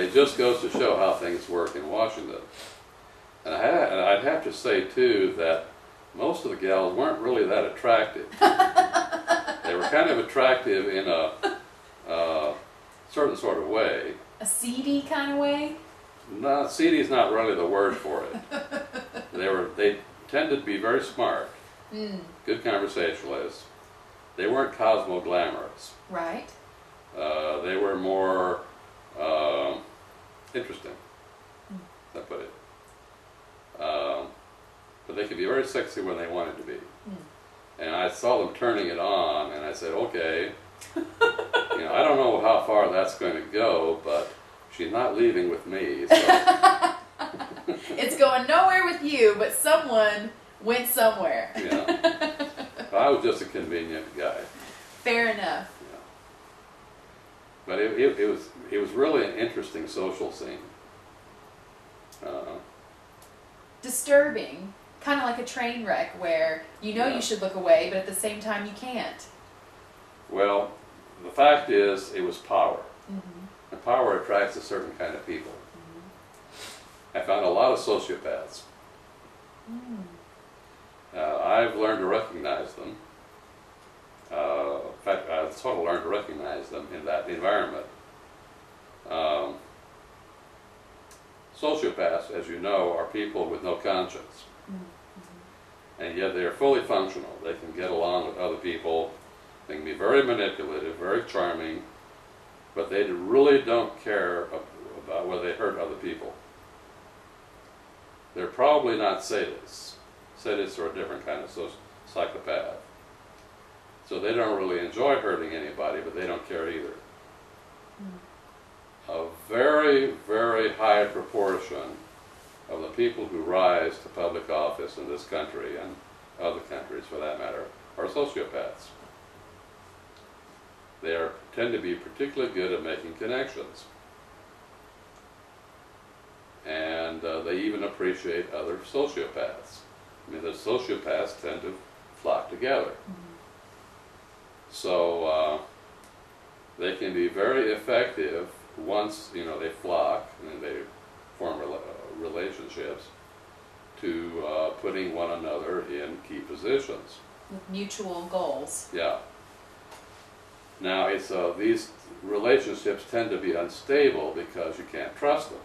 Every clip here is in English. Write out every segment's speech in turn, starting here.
it just goes to show how things work in Washington. And I'd have to say, too, that most of the gals weren't really that attractive. They were kind of attractive in a certain sort of way. A seedy kind of way? No, seedy is not really the word for it. They tended to be very smart, good conversationalists. They weren't cosmo-glamorous. Right. They were more interesting, I put it. But they could be very sexy when they wanted to be. And I saw them turning it on, and I said, okay, I don't know how far that's going to go, but she's not leaving with me. So. It's going nowhere with you, but someone went somewhere. Yeah. I was just a convenient guy. Fair enough. Yeah. But it was really an interesting social scene. Disturbing, kind of like a train wreck where you should look away, but at the same time you can't. Well, the fact is, it was power. And power attracts a certain kind of people. I found a lot of sociopaths. I've learned to recognize them. In fact, I sort of learned to recognize them in that environment. Sociopaths, as you know, are people with no conscience. And yet they are fully functional. They can get along with other people. They can be very manipulative, very charming, but they really don't care about whether they hurt other people. They're probably not sadists. Sadists are a different kind of psychopath. So they don't really enjoy hurting anybody, but they don't care either. A very, very high proportion of the people who rise to public office in this country, and other countries for that matter, are sociopaths. They tend to be particularly good at making connections. And they even appreciate other sociopaths. I mean, the sociopaths tend to flock together. So they can be very effective once they flock and they form relationships to putting one another in key positions. With mutual goals. Yeah. Now, these relationships tend to be unstable because you can't trust them.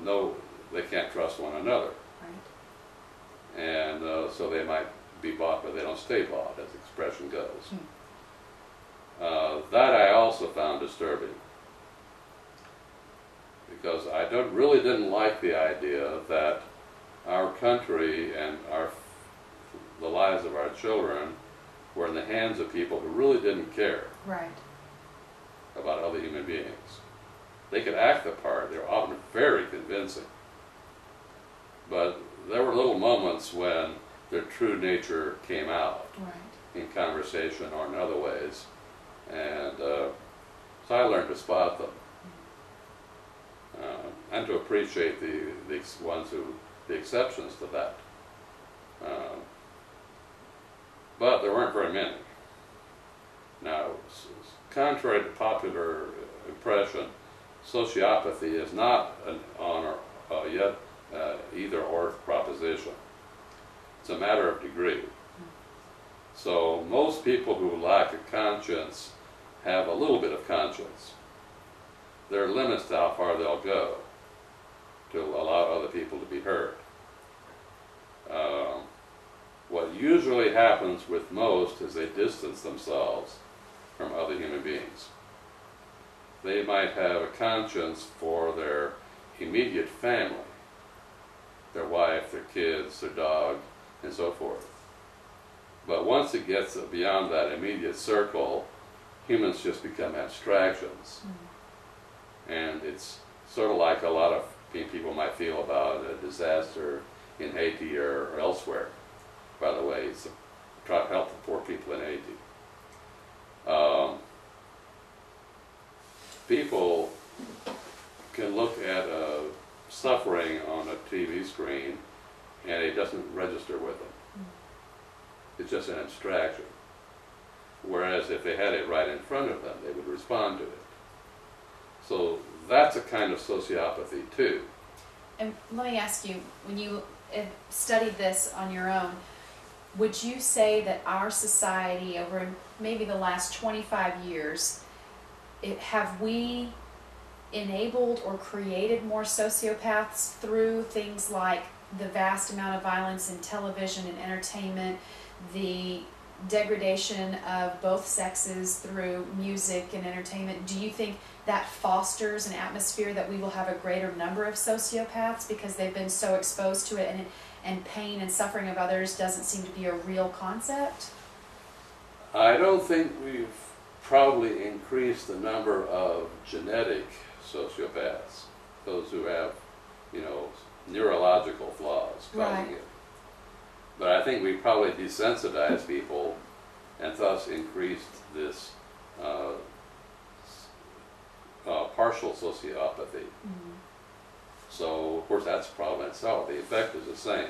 No, they can't trust one another. Right. And so they might be bought, but they don't stay bought, as the expression goes. That I also found disturbing, because I really didn't like the idea that our country and the lives of our children were in the hands of people who really didn't care about other human beings. They could act the part. They were often very convincing. But there were little moments when their true nature came out in conversation or in other ways. And so I learned to spot them. And to appreciate the exceptions to that. But there weren't very many. Now, contrary to popular impression, sociopathy is not an either or proposition. It's a matter of degree. So most people who lack a conscience have a little bit of conscience. There are limits to how far they'll go to allow other people to be hurt. What usually happens with most is they distance themselves from other human beings. They might have a conscience for their immediate family, their wife, their kids, their dog, and so forth. But once it gets beyond that immediate circle, humans just become abstractions. And it's sort of like a lot of people might feel about a disaster in Haiti or elsewhere. By the way, it's try to help the poor people in Haiti. People can look at suffering on a TV screen and it doesn't register with them. It's just an abstraction. Whereas if they had it right in front of them, they would respond to it. So that's a kind of sociopathy too. And let me ask you, when you studied this on your own, would you say that our society over maybe the last 25 years, have we enabled or created more sociopaths through things like the vast amount of violence in television and entertainment, the degradation of both sexes through music and entertainment? Do you think that fosters an atmosphere that we will have a greater number of sociopaths because they've been so exposed to it, and pain and suffering of others doesn't seem to be a real concept? I don't think we've probably increased the number of genetic sociopaths, those who have, you know, neurological flaws causing it. But I think we probably desensitized people and thus increased this partial sociopathy. Mm-hmm. So, of course, that's a problem itself. The effect is the same.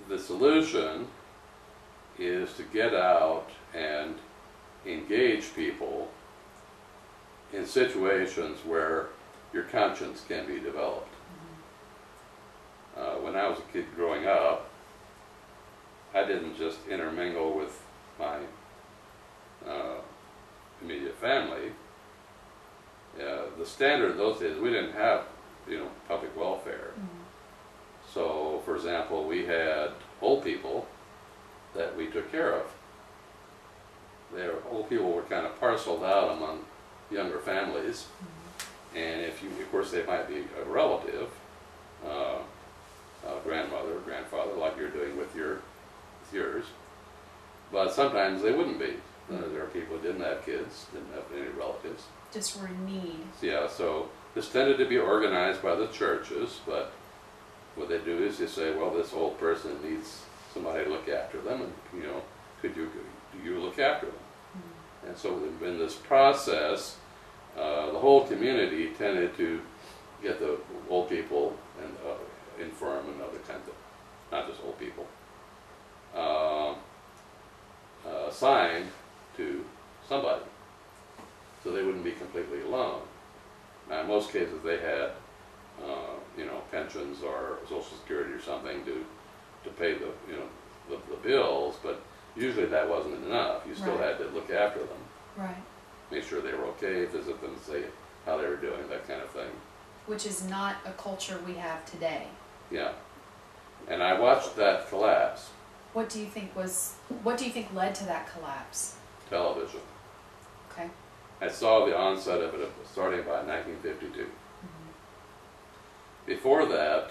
The solution is to get out and engage people in situations where your conscience can be developed. When I was a kid growing up, I didn't just intermingle with my immediate family. The standard in those days, we didn't have, you know, public welfare. Mm-hmm. So, for example, we had old people that we took care of. Old people were kind of parceled out among younger families, Mm-hmm. and if you, of course, they might be a relative, grandmother or grandfather, like you're doing with yours, but sometimes they wouldn't be. There are people who didn't have kids, didn't have any relatives. Just were in need. Yeah, so this tended to be organized by the churches, but what they do is they say, well, this old person needs somebody to look after them, and, you know, do you look after them? Mm-hmm. And so in this process, the whole community tended to get the old people and infirm and other kinds of, not just old people, assigned to somebody, so they wouldn't be completely alone. Now, in most cases, they had, you know, pensions or Social Security or something to pay the, you know, the bills, but usually that wasn't enough. You still had to look after them, Right. make sure they were okay, visit them, say how they were doing, that kind of thing. Which is not a culture we have today. Yeah, and I watched that collapse. What do you think led to that collapse? Television. Okay. I saw the onset of it starting by 1952. Mm-hmm. Before that,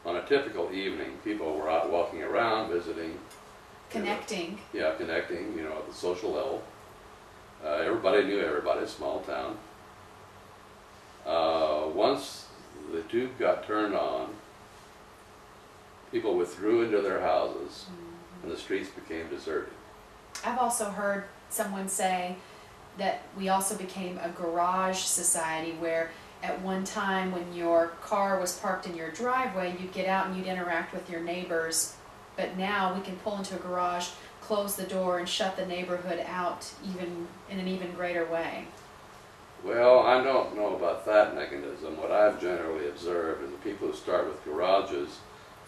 on a typical evening, people were out walking around, visiting. Connecting. You know, connecting, you know, at the social level. Everybody knew everybody, small town. Once the tube got turned on, people withdrew into their houses, Mm-hmm. and the streets became deserted. I've also heard someone say that we also became a garage society, where at one time when your car was parked in your driveway, you'd get out and you'd interact with your neighbors. But now we can pull into a garage, close the door, and shut the neighborhood out even in an even greater way. Well, I don't know about that mechanism. What I've generally observed is the people who start with garages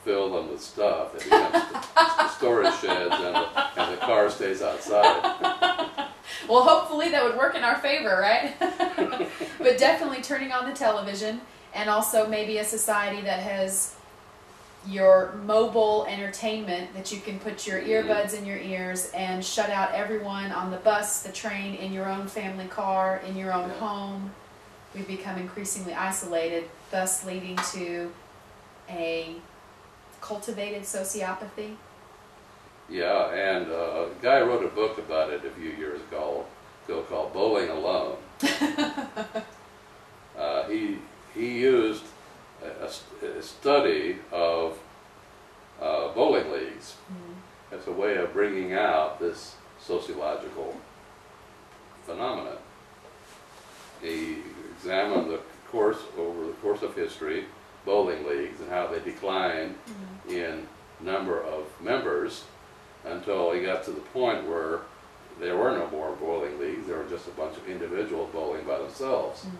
fill them with stuff. It becomes the storage sheds, and the car stays outside. Well, hopefully that would work in our favor, right? But definitely turning on the television, and also maybe a society that has your mobile entertainment, that you can put your earbuds in your ears and shut out everyone on the bus, the train, in your own family car, in your own home. We've become increasingly isolated, thus leading to a cultivated sociopathy. Yeah, and a guy wrote a book about it a few years ago called Bowling Alone. He used a study of bowling leagues as a way of bringing out this sociological phenomenon. He examined over the course of history, bowling leagues and how they declined in number of members until he got to the point where there were no more bowling individual bowling by themselves. Mm.